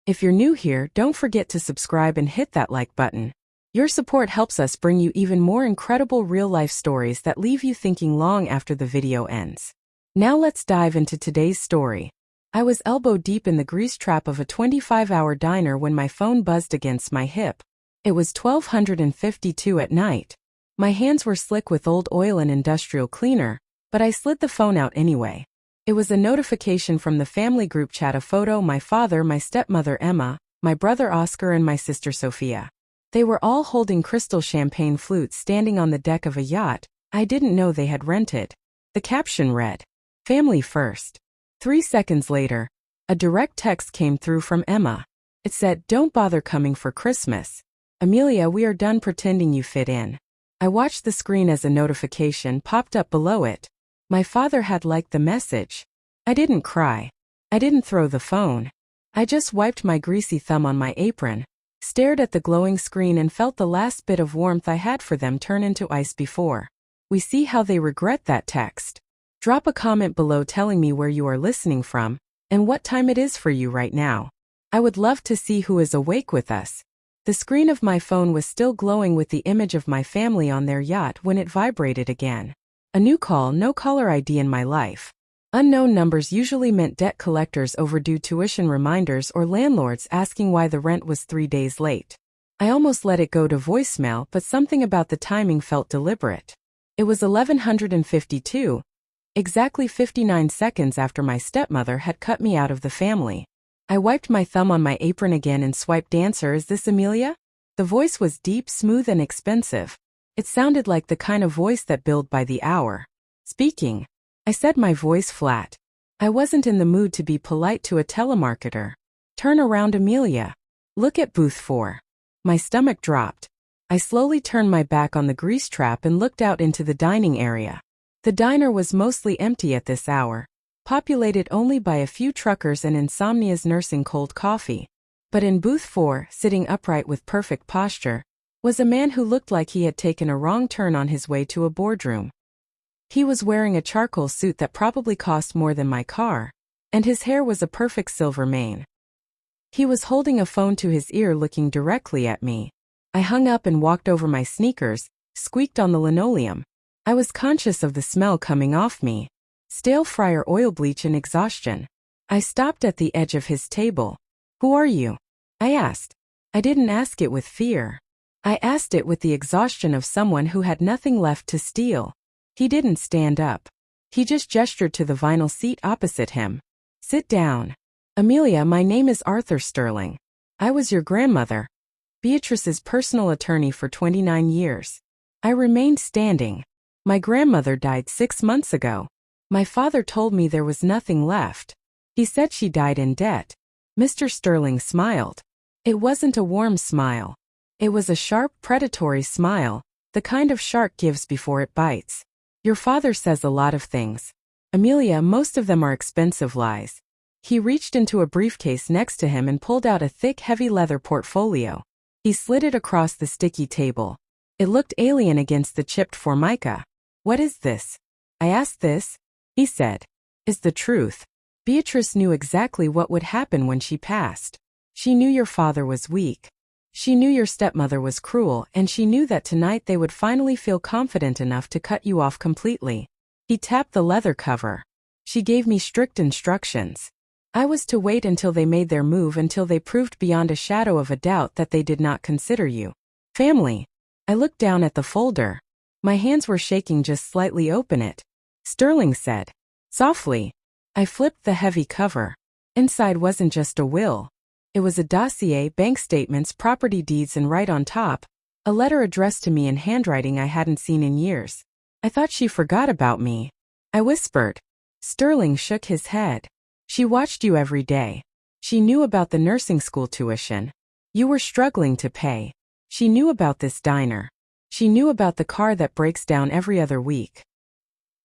If you're new here, don't forget to subscribe and hit that like button. Your support helps us bring you even more incredible real-life stories that leave you thinking long after the video ends. Now let's dive into today's story. I was elbow deep in the grease trap of a 25-hour diner when my phone buzzed against my hip. It was 12:52 at night. My hands were slick with old oil and industrial cleaner, but I slid the phone out anyway. It was a notification from the family group chat, a photo: my father, my stepmother Emma, my brother Oscar, and my sister Sophia. They were all holding crystal champagne flutes standing on the deck of a yacht I didn't know they had rented. The caption read, "Family first." 3 seconds later, a direct text came through from Emma. It said, "Don't bother coming for Christmas. Amelia, we are done pretending you fit in." I watched the screen as a notification popped up below it. My father had liked the message. I didn't cry. I didn't throw the phone. I just wiped my greasy thumb on my apron, stared at the glowing screen, and felt the last bit of warmth I had for them turn into ice before we see how they regret that text. Drop a comment below telling me where you are listening from and what time it is for you right now. I would love to see who is awake with us. The screen of my phone was still glowing with the image of my family on their yacht when it vibrated again. A new call, no caller ID in my life. Unknown numbers usually meant debt collectors, overdue tuition reminders, or landlords asking why the rent was 3 days late. I almost let it go to voicemail, but something about the timing felt deliberate. It was 11:52, exactly 59 seconds after my stepmother had cut me out of the family. I wiped my thumb on my apron again and swiped answer. "Is this Amelia?" The voice was deep, smooth, and expensive. It sounded like the kind of voice that billed by the hour. "Speaking," I said, my voice flat. I wasn't in the mood to be polite to a telemarketer. "Turn around, Amelia. Look at booth 4. My stomach dropped. I slowly turned my back on the grease trap and looked out into the dining area. The diner was mostly empty at this hour, populated only by a few truckers and insomnias nursing cold coffee. But in booth 4, sitting upright with perfect posture, was a man who looked like he had taken a wrong turn on his way to a boardroom. He was wearing a charcoal suit that probably cost more than my car, and his hair was a perfect silver mane. He was holding a phone to his ear, looking directly at me. I hung up and walked over. My sneakers squeaked on the linoleum. I was conscious of the smell coming off me: stale fryer oil, bleach, and exhaustion. I stopped at the edge of his table. "Who are you?" I asked. I didn't ask it with fear. I asked it with the exhaustion of someone who had nothing left to steal. He didn't stand up. He just gestured to the vinyl seat opposite him. "Sit down." "Amelia, my name is Arthur Sterling. I was your grandmother, Beatrice's personal attorney for 29 years. I remained standing. My grandmother died 6 months ago. My father told me there was nothing left. He said she died in debt." Mr. Sterling smiled. It wasn't a warm smile. It was a sharp, predatory smile, the kind of shark gives before it bites. "Your father says a lot of things, Amelia. Most of them are expensive lies." He reached into a briefcase next to him and pulled out a thick, heavy leather portfolio. He slid it across the sticky table. It looked alien against the chipped formica. "What is this?" I asked. "This," he said, "is the truth. Beatrice knew exactly what would happen when she passed. She knew your father was weak. She knew your stepmother was cruel, and she knew that tonight they would finally feel confident enough to cut you off completely." He tapped the leather cover. "She gave me strict instructions. I was to wait until they made their move, until they proved beyond a shadow of a doubt that they did not consider you family." I looked down at the folder. My hands were shaking just slightly. "Open it," Sterling said softly. I flipped the heavy cover. Inside wasn't just a will. It was a dossier, bank statements, property deeds, and right on top, a letter addressed to me in handwriting I hadn't seen in years. "I thought she forgot about me," I whispered. Sterling shook his head. "She watched you every day. She knew about the nursing school tuition you were struggling to pay. She knew about this diner. She knew about the car that breaks down every other week."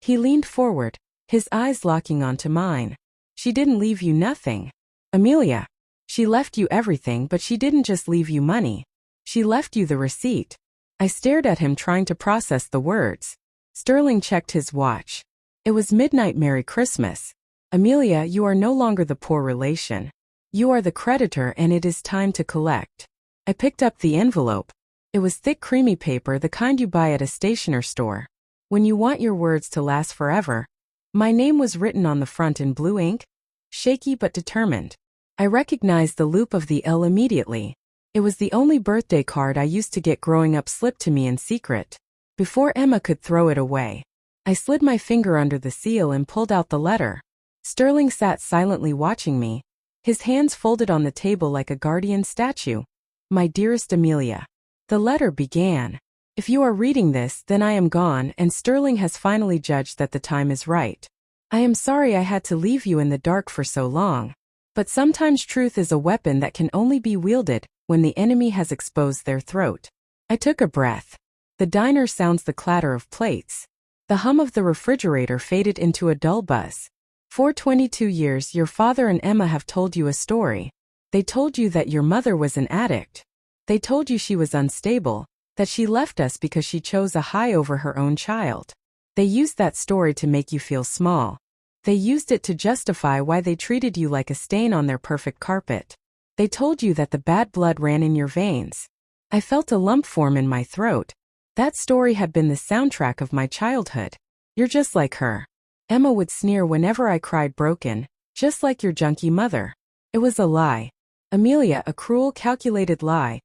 He leaned forward, his eyes locking onto mine. "She didn't leave you nothing, Amelia. She left you everything, but she didn't just leave you money. She left you the receipt." I stared at him, trying to process the words. Sterling checked his watch. It was midnight. "Merry Christmas. Amelia, you are no longer the poor relation. You are the creditor and it is time to collect. I picked up the envelope. It was thick creamy paper, the kind you buy at a stationer's store when you want your words to last forever. My name was written on the front in blue ink, shaky but determined. I recognized the loop of the L immediately. It was the only birthday card I used to get growing up slipped to me in secret. Before Emma could throw it away, I slid my finger under the seal and pulled out the letter. Sterling sat silently watching me, his hands folded on the table like a guardian statue. My dearest Amelia. The letter began. If you are reading this, then I am gone, and Sterling has finally judged that the time is right. I am sorry I had to leave you in the dark for so long. But sometimes truth is a weapon that can only be wielded when the enemy has exposed their throat. I took a breath. The diner sounds the clatter of plates. The hum of the refrigerator faded into a dull buzz. For 22 years your father and Emma have told you a story. They told you that your mother was an addict. They told you she was unstable, that she left us because she chose a high over her own child. They used that story to make you feel small. They used it to justify why they treated you like a stain on their perfect carpet. They told you that the bad blood ran in your veins. I felt a lump form in my throat. That story had been the soundtrack of my childhood. You're just like her. Emma would sneer whenever I cried broken, just like your junkie mother. It was a lie. Amelia, a cruel, calculated lie,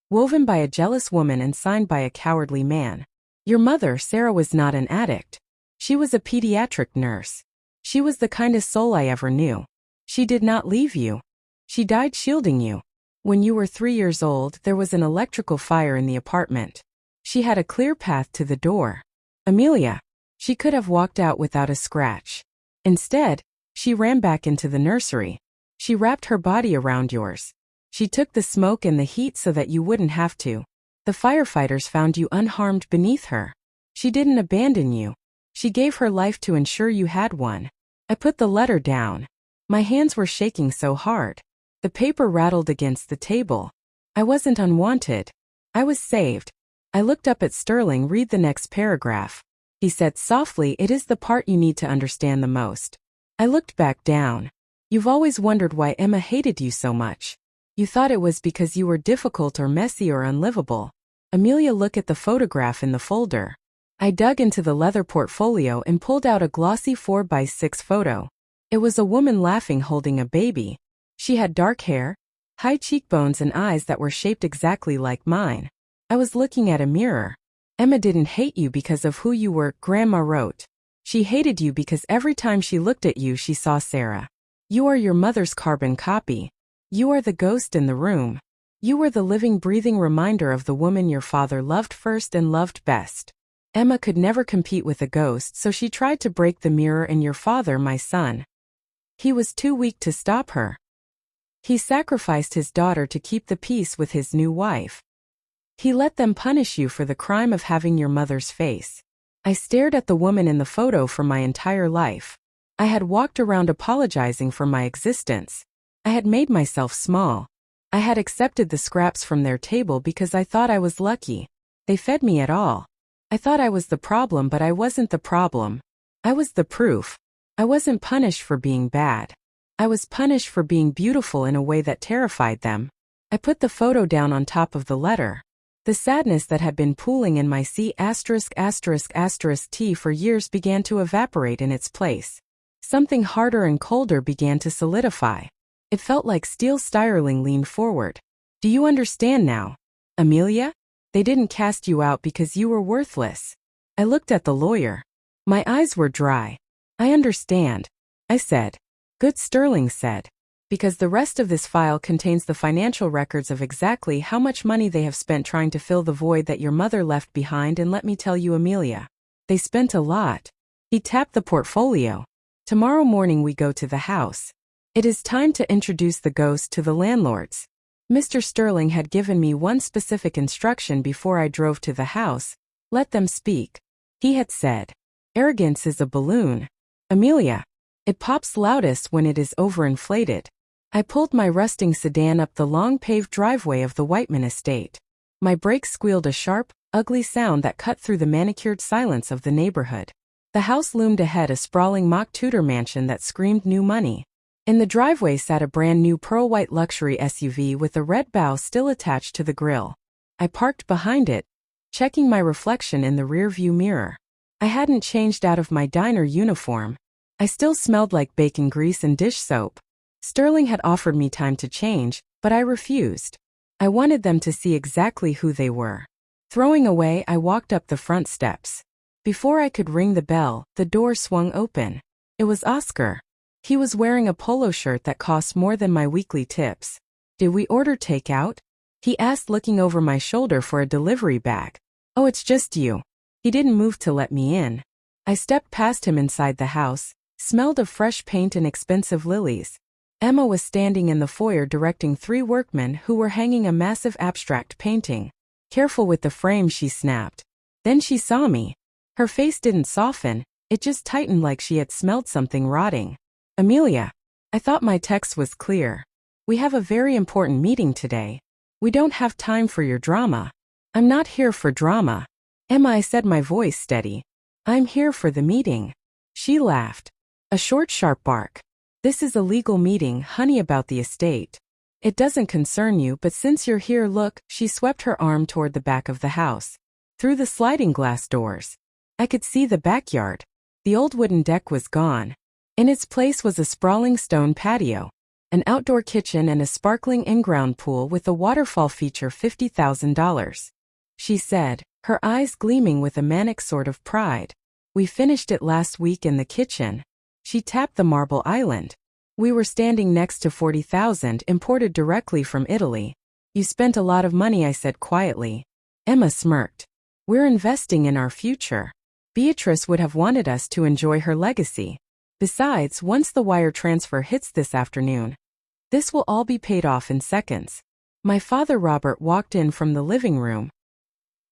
woven by a jealous woman and signed by a cowardly man. Your mother, Sarah, was not an addict. She was a pediatric nurse. She was the kindest soul I ever knew. She did not leave you. She died shielding you. When you were 3 years old, there was an electrical fire in the apartment. She had a clear path to the door. Amelia. She could have walked out without a scratch. Instead, she ran back into the nursery. She wrapped her body around yours. She took the smoke and the heat so that you wouldn't have to. The firefighters found you unharmed beneath her. She didn't abandon you. She gave her life to ensure you had one. I put the letter down. My hands were shaking so hard. The paper rattled against the table. I wasn't unwanted. I was saved. I looked up at Sterling. Read the next paragraph. He said softly, it is the part you need to understand the most. I looked back down. You've always wondered why Emma hated you so much. You thought it was because you were difficult or messy or unlivable. Amelia, look at the photograph in the folder. I dug into the leather portfolio and pulled out a glossy 4x6 photo. It was a woman laughing holding a baby. She had dark hair, high cheekbones and eyes that were shaped exactly like mine. I was looking at a mirror. Emma didn't hate you because of who you were, Grandma wrote. She hated you because every time she looked at you she saw Sarah. You are your mother's carbon copy. You are the ghost in the room. You were the living, breathing reminder of the woman your father loved first and loved best. Emma could never compete with a ghost, so she tried to break the mirror, and your father, my son, he was too weak to stop her. He sacrificed his daughter to keep the peace with his new wife. He let them punish you for the crime of having your mother's face. I stared at the woman in the photo for my entire life. I had walked around apologizing for my existence. I had made myself small. I had accepted the scraps from their table because I thought I was lucky. They fed me at all. I thought I was the problem, but I wasn't the problem. I was the proof. I wasn't punished for being bad. I was punished for being beautiful in a way that terrified them. I put the photo down on top of the letter. The sadness that had been pooling in my C******* T for years began to evaporate in its place. Something harder and colder began to solidify. It felt like steel. Sterling leaned forward. Do you understand now, Amelia? They didn't cast you out because you were worthless. I looked at the lawyer. My eyes were dry. I understand, I said. Good, Sterling said. Because the rest of this file contains the financial records of exactly how much money they have spent trying to fill the void that your mother left behind, and let me tell you, Amelia, they spent a lot. He tapped the portfolio. Tomorrow morning we go to the house. It is time to introduce the ghost to the landlords. Mr. Sterling had given me one specific instruction before I drove to the house. Let them speak. He had said, arrogance is a balloon, Amelia. It pops loudest when it is overinflated. I pulled my rusting sedan up the long paved driveway of the Whiteman estate. My brakes squealed a sharp, ugly sound that cut through the manicured silence of the neighborhood. The house loomed ahead, a sprawling mock Tudor mansion that screamed new money. In the driveway sat a brand new pearl-white luxury SUV with a red bow still attached to the grille. I parked behind it, checking my reflection in the rearview mirror. I hadn't changed out of my diner uniform. I still smelled like bacon grease and dish soap. Sterling had offered me time to change, but I refused. I wanted them to see exactly who they were. Throwing away, I walked up the front steps. Before I could ring the bell, the door swung open. It was Oscar. He was wearing a polo shirt that cost more than my weekly tips. "Did we order takeout?" he asked, looking over my shoulder for a delivery bag. "Oh, it's just you." He didn't move to let me in. I stepped past him inside the house, smelled of fresh paint and expensive lilies. Emma was standing in the foyer directing 3 workmen who were hanging a massive abstract painting. "Careful with the frame," she snapped. Then she saw me. Her face didn't soften, it just tightened like she had smelled something rotting. "Amelia." I thought my text was clear. "We have a very important meeting today. We don't have time for your drama." "I'm not here for drama, Emma," I said, my voice steady. "I'm here for the meeting." She laughed. A short, sharp bark. "This is a legal meeting, honey, about the estate. It doesn't concern you, but since you're here, look." She swept her arm toward the back of the house. Through the sliding glass doors, I could see the backyard. The old wooden deck was gone. In its place was a sprawling stone patio, an outdoor kitchen, and a sparkling in-ground pool with a waterfall feature. $50,000. She said, her eyes gleaming with a manic sort of pride. "We finished it last week in the kitchen." She tapped the marble island. "We were standing next to 40,000 imported directly from Italy." "You spent a lot of money," I said quietly. Emma smirked. "We're investing in our future. Beatrice would have wanted us to enjoy her legacy. Besides, once the wire transfer hits this afternoon, this will all be paid off in seconds." My father Robert walked in from the living room.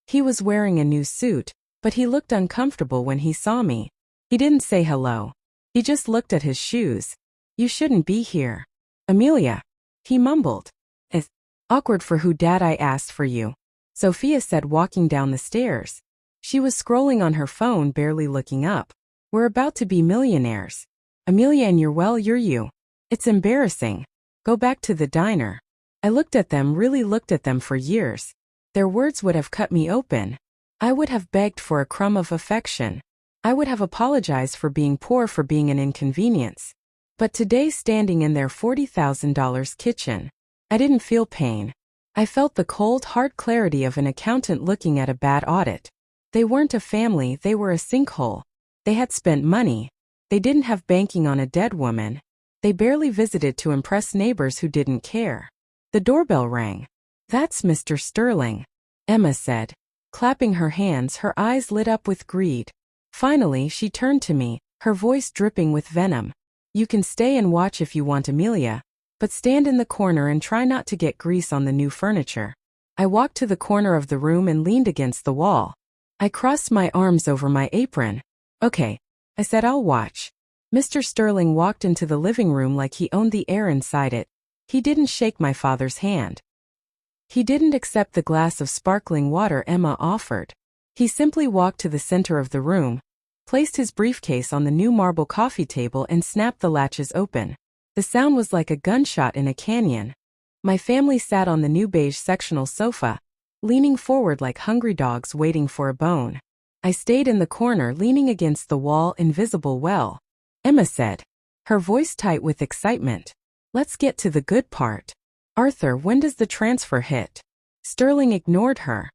He was wearing a new suit, but he looked uncomfortable when he saw me. He didn't say hello. He just looked at his shoes. "You shouldn't be here, Amelia," he mumbled. "It's awkward for who, Dad?" "I asked for you," Sophia said, walking down the stairs. She was scrolling on her phone, barely looking up. "We're about to be millionaires, Amelia, and you're you. It's embarrassing. Go back to the diner." I looked at them, really looked at them for years. Their words would have cut me open. I would have begged for a crumb of affection. I would have apologized for being poor, for being an inconvenience. But today, standing in their $40,000 kitchen, I didn't feel pain. I felt the cold, hard clarity of an accountant looking at a bad audit. They weren't a family, they were a sinkhole. They had spent money. They didn't have banking on a dead woman. They barely visited to impress neighbors who didn't care. The doorbell rang. "That's Mr. Sterling," Emma said. Clapping her hands, her eyes lit up with greed. Finally, she turned to me, her voice dripping with venom. "You can stay and watch if you want, Amelia, but stand in the corner and try not to get grease on the new furniture." I walked to the corner of the room and leaned against the wall. I crossed my arms over my apron. "Okay," I said, "I'll watch." Mr. Sterling walked into the living room like he owned the air inside it. He didn't shake my father's hand. He didn't accept the glass of sparkling water Emma offered. He simply walked to the center of the room, placed his briefcase on the new marble coffee table, and snapped the latches open. The sound was like a gunshot in a canyon. My family sat on the new beige sectional sofa, leaning forward like hungry dogs waiting for a bone. I stayed in the corner, leaning against the wall, invisible. "Well," Emma said, her voice tight with excitement, "let's get to the good part. Arthur, when does the transfer hit?" Sterling ignored her.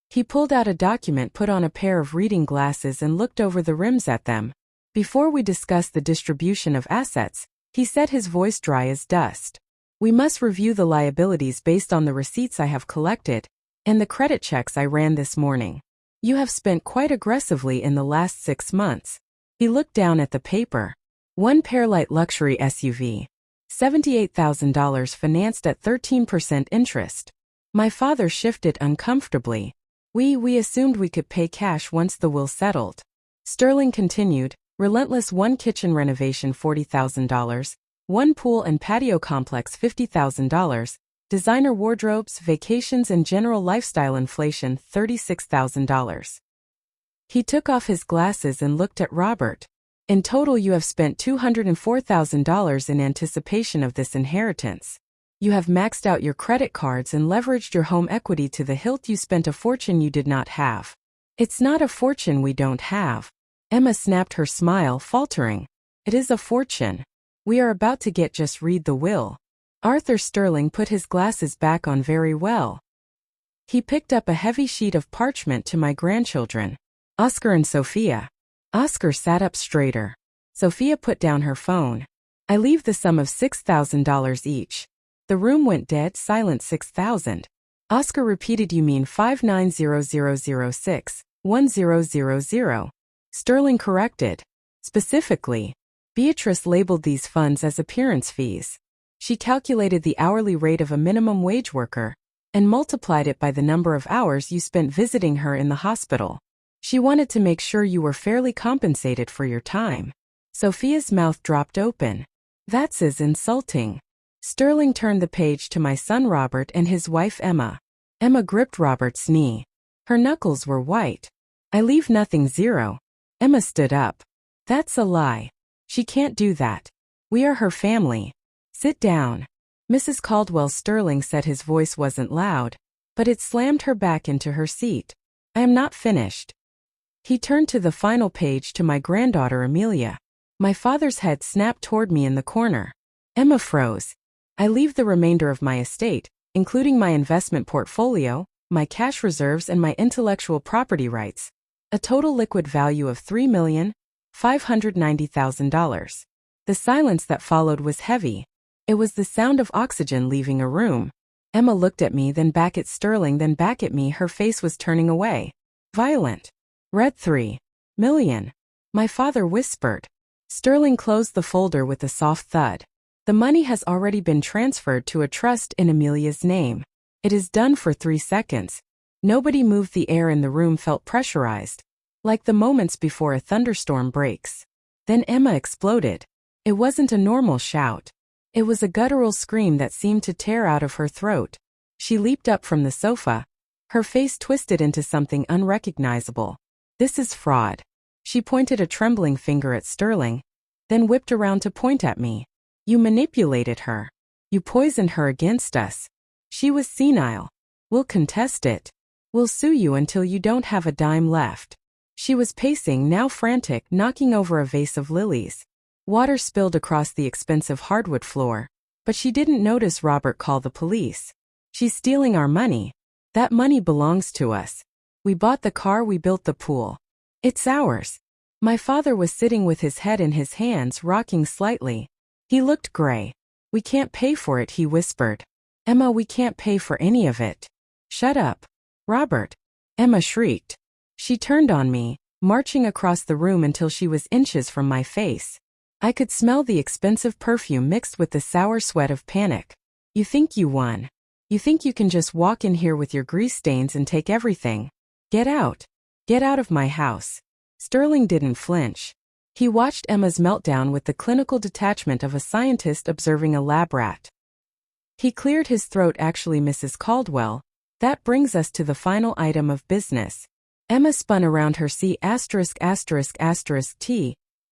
He pulled out a document, put on a pair of reading glasses, and looked over the rims at them. "Before we discuss the distribution of assets," he said, his voice dry as dust, "we must review the liabilities based on the receipts I have collected and the credit checks I ran this morning. You have spent quite aggressively in the last 6 months." He looked down at the paper. One Pearlite luxury SUV. $78,000 financed at 13% interest. My father shifted uncomfortably. We assumed we could pay cash once the will settled." Sterling continued, "Relentless one kitchen renovation $40,000, one pool and patio complex $50,000, designer wardrobes, vacations and general lifestyle inflation $36,000. He took off his glasses and looked at Robert. In total, you have spent $204,000 in anticipation of this inheritance. You have maxed out your credit cards and leveraged your home equity to the hilt. You spent a fortune you did not have. It's not a fortune we don't have. Emma snapped, her smile faltering. It is a fortune. We are about to get. Just read the will. Arthur Sterling put his glasses back on. Very well. He picked up a heavy sheet of parchment. To my grandchildren, Oscar and Sophia. Oscar sat up straighter. Sophia put down her phone. I leave the sum of $6,000 each. The room went dead silent. 6,000. Oscar repeated. You mean 5900061000. Sterling corrected. Specifically, Beatrice labeled these funds as appearance fees. She calculated the hourly rate of a minimum wage worker and multiplied it by the number of hours you spent visiting her in the hospital. She wanted to make sure you were fairly compensated for your time. Sophia's mouth dropped open. That's insulting. Sterling turned the page to my son Robert and his wife Emma. Emma gripped Robert's knee. Her knuckles were white. I leave nothing. Zero. Emma stood up. That's a lie. She can't do that. We are her family. Sit down. Mrs. Caldwell. Sterling said. His voice wasn't loud, but it slammed her back into her seat. I am not finished. He turned to the final page to my granddaughter Amelia. My father's head snapped toward me in the corner. Emma froze. I leave the remainder of my estate, including my investment portfolio, my cash reserves and my intellectual property rights, a total liquid value of $3,590,000. The silence that followed was heavy. It was the sound of oxygen leaving a room. Emma looked at me, then back at Sterling, then back at me. Her face was turning away. Violent. Read 3 million. My father whispered. Sterling closed the folder with a soft thud. The money has already been transferred to a trust in Amelia's name. It is done. For 3 seconds. Nobody moved. The air in the room felt pressurized, like the moments before a thunderstorm breaks. Then Emma exploded. It wasn't a normal shout. It was a guttural scream that seemed to tear out of her throat. She leaped up from the sofa. Her face twisted into something unrecognizable. This is fraud. She pointed a trembling finger at Sterling, then whipped around to point at me. You manipulated her. You poisoned her against us. She was senile. We'll contest it. We'll sue you until you don't have a dime left. She was pacing, now frantic, knocking over a vase of lilies. Water spilled across the expensive hardwood floor, but she didn't notice Robert call the police. She's stealing our money. That money belongs to us. We bought the car, we built the pool. It's ours. My father was sitting with his head in his hands, rocking slightly. He looked gray. We can't pay for it, he whispered. Emma, we can't pay for any of it. Shut up, Robert. Emma shrieked. She turned on me, marching across the room until she was inches from my face. I could smell the expensive perfume mixed with the sour sweat of panic. You think you won. You think you can just walk in here with your grease stains and take everything. Get out. Get out of my house. Sterling didn't flinch. He watched Emma's meltdown with the clinical detachment of a scientist observing a lab rat. He cleared his throat. Actually, Mrs. Caldwell, that brings us to the final item of business. Emma spun around her C*******T,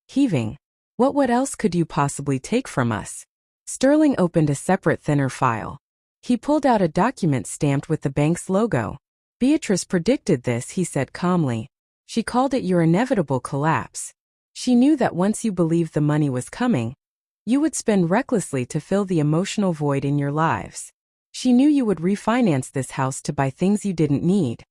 heaving. What else could you possibly take from us? Sterling opened a separate, thinner file. He pulled out a document stamped with the bank's logo. Beatrice predicted this, he said calmly. She called it your inevitable collapse. She knew that once you believed the money was coming, you would spend recklessly to fill the emotional void in your lives. She knew you would refinance this house to buy things you didn't need.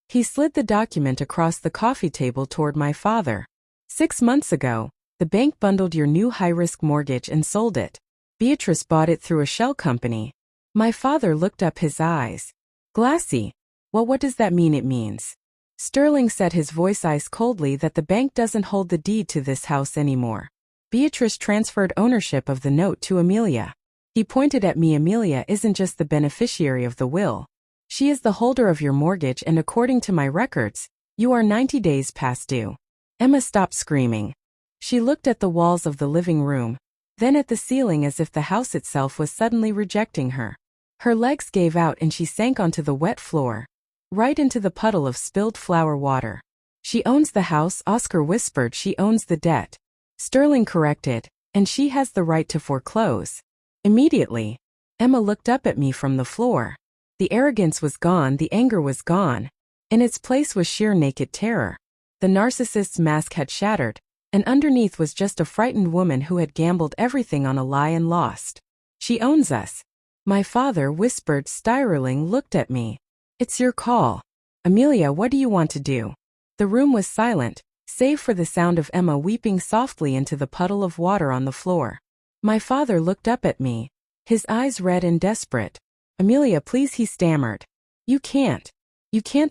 He slid the document across the coffee table toward my father. 6 months ago, the bank bundled your new high-risk mortgage and sold it. Beatrice bought it through a shell company. My father looked up, his eyes glassy. Well, what does that mean? It means, Sterling said, his voice ice coldly, that the bank doesn't hold the deed to this house anymore. Beatrice transferred ownership of the note to Amelia. He pointed at me. Amelia isn't just the beneficiary of the will. She is the holder of your mortgage, and according to my records, you are 90 days past due. Emma stopped screaming. She looked at the walls of the living room, then at the ceiling, as if the house itself was suddenly rejecting her. Her legs gave out and she sank onto the wet floor, right into the puddle of spilled flower water. She owns the house, Oscar whispered. She owns the debt. Sterling corrected, and she has the right to foreclose. Immediately, Emma looked up at me from the floor. The arrogance was gone, the anger was gone. In its place was sheer naked terror. The narcissist's mask had shattered, and underneath was just a frightened woman who had gambled everything on a lie and lost. She owns us. My father whispered. Sterling looked at me. It's your call. Amelia, what do you want to do? The room was silent, save for the sound of Emma weeping softly into the puddle of water on the floor. My father looked up at me, his eyes red and desperate. Amelia, please, he stammered. You can't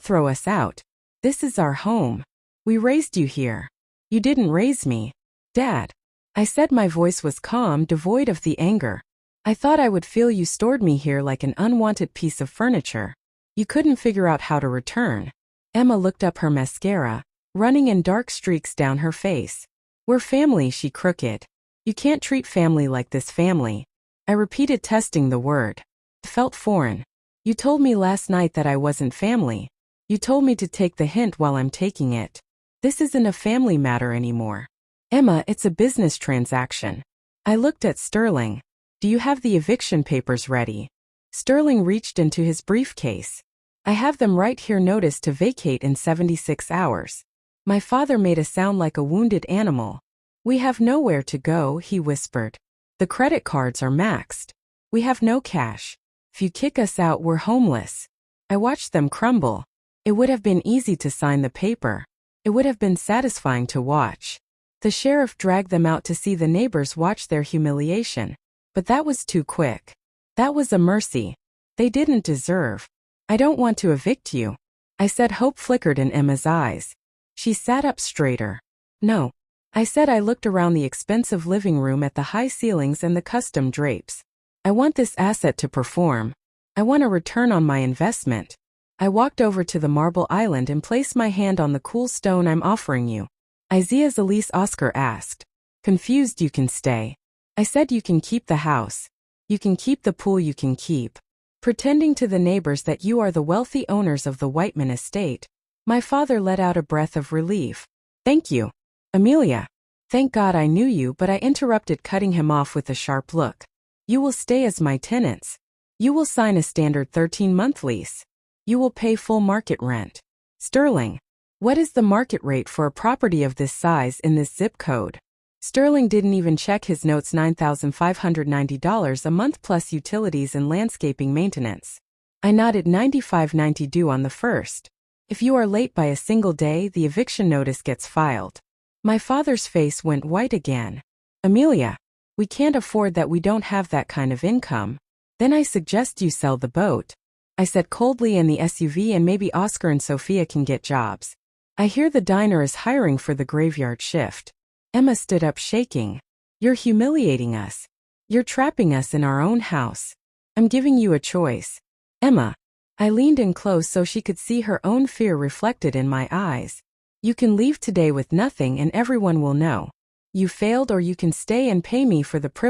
throw us out. This is our home. We raised you here. You didn't raise me. Dad. I said, my voice was calm, devoid of the anger. I thought I would feel you stored me here like an unwanted piece of furniture. You couldn't figure out how to return. Emma looked up, her mascara running in dark streaks down her face. We're family, she crooked. You can't treat family like this, family. I repeated, testing the word. It felt foreign. You told me last night that I wasn't family. You told me to take the hint while I'm taking it. This isn't a family matter anymore. Emma, it's a business transaction. I looked at Sterling. Do you have the eviction papers ready? Sterling reached into his briefcase. I have them right here. Notice to vacate in 76 hours. My father made a sound like a wounded animal. We have nowhere to go, he whispered. The credit cards are maxed. We have no cash. If you kick us out, we're homeless. I watched them crumble. It would have been easy to sign the paper. It would have been satisfying to watch. The sheriff dragged them out to see the neighbors watch their humiliation. But that was too quick. That was a mercy they didn't deserve. I don't want to evict you, I said. Hope flickered in Emma's eyes. She sat up straighter. No, I said. I looked around the expensive living room at the high ceilings and the custom drapes. I want this asset to perform. I want a return on my investment. I walked over to the marble island and placed my hand on the cool stone. I'm offering you. Isaiah Elise, Oscar asked. Confused. You can stay. I said. You can keep the house. You can keep the pool. You can keep pretending to the neighbors that you are the wealthy owners of the Whiteman estate. My father let out a breath of relief. Thank you, Amelia. Thank God I knew you, but I interrupted, cutting him off with a sharp look. You will stay as my tenants. You will sign a standard 13-month lease. You will pay full market rent. Sterling, what is the market rate for a property of this size in this zip code? Sterling didn't even check his notes. $9,590 a month plus utilities and landscaping maintenance. I nodded. $95.90 due on the 1st. If you are late by a single day, the eviction notice gets filed. My father's face went white again. Amelia, we can't afford that. We don't have that kind of income. Then I suggest you sell the boat, I said coldly, and the SUV, and maybe Oscar and Sophia can get jobs. I hear the diner is hiring for the graveyard shift. Emma stood up, shaking. You're humiliating us. You're trapping us in our own house. I'm giving you a choice. Emma. I leaned in close so she could see her own fear reflected in my eyes. You can leave today with nothing and everyone will know. You failed, or you can stay and pay me for the privilege